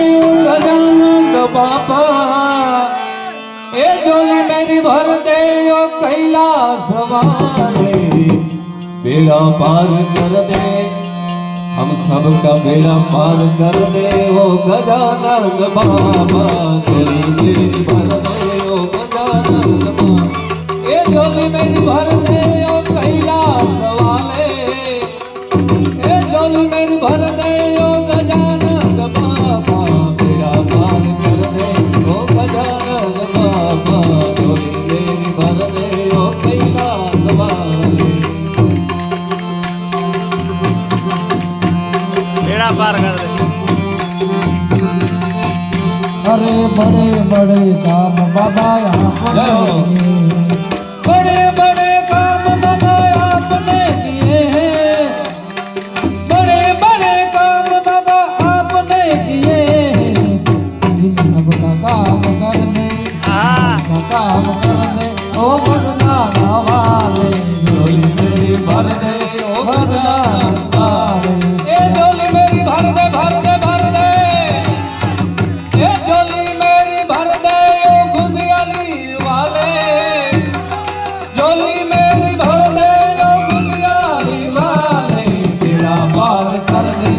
गजानंद बापा ए जोली मेरी भर दे ओ कैलाश वाले बेड़ा पार कर दे हम सबका बेड़ा पार कर दे ओ गजानंद बाबा जोली मेरी भर दे ओ गजानंद बाबा ए जोली मेरी भर दे ओ कैलाश वाले ए जोली मेरी भर दे ओ गजानंद बाबा बेड़ा पार कर दे ओ गजानंद बाबा जोली मेरी भर दे ओ कैलाश वाले बेड़ा पार कर दे। अरे बड़े बड़े काम बाबा आपने बड़े बड़े काम बाबा आपने किए हैं बड़े बड़े काम बाबा आपने किए हैं इन सबका काम करने का काम करने ओ भगवान वाले जोली मेरी भर दे ओ भगवान वाले ए जोली मेरी भर दे भर दे भर दे ए जोली मेरी भर दे ओ गुंदियाली वाले जोली मेरी भर दे ओ गुंदियाली वाले बेड़ा पार कर दे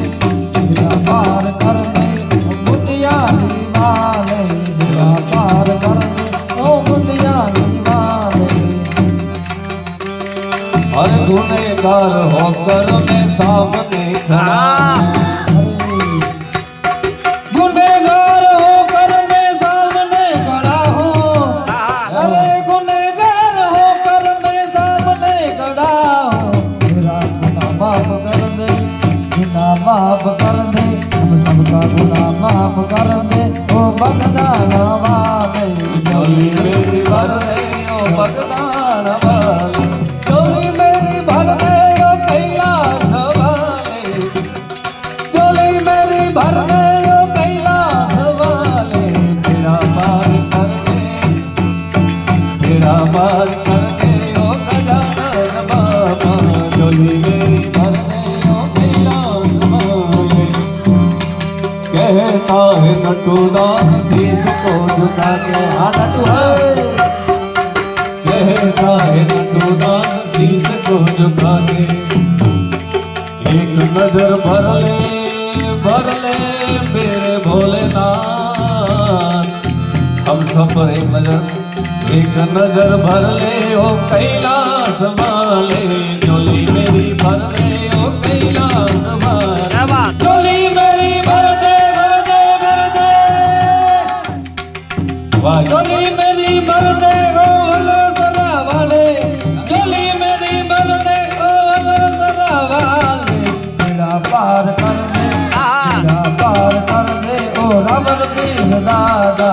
बेड़ा पार कर दे ओ बुद्धियाली वाले बेड़ा पार कर दे ओ बुद्धियाली वाले हर गुनहगार होकर मैं सामने खड़ा गुनहगार होकर मैं सामने खड़ा हूँ अरे गुनहगार होकर मैं सामने खड़ा हूँ मेरा गुनाह माफ कर दे गुनाह माफ कर दे हम सबका गुनाह माफ कर दे ओ भगवान वाले जोली मेरी भर दे ओ भगवान वाले जोली मेरी भर दे ओ कैलाश वाले जोली मेरी भर दे ओ कैलाश वाले बेड़ा पार कर दे बेड़ा पार कर दे ओ गजानन बाबा जोली मेरी भर दे ओ कैलाश वाले कहता है नटुदान शीश को झुका के हाँ नटू है कहता है नटुदान शीश को झुका के एक नजर भर ले मेरे भोलेनाथ हम सब पर एक नजर भर ले ओ कैलाश वाले जोली मेरी भर दे ओ कैलाश वाले क्या बात। जोली मेरी भर दे वाह जोली मेरी भर दे ओ सरा वाले जोली मेरी भर दे ओ सरा वाले बेड़ा पार कर दे बेड़ा पार कर दे ओ रावण पीर दादा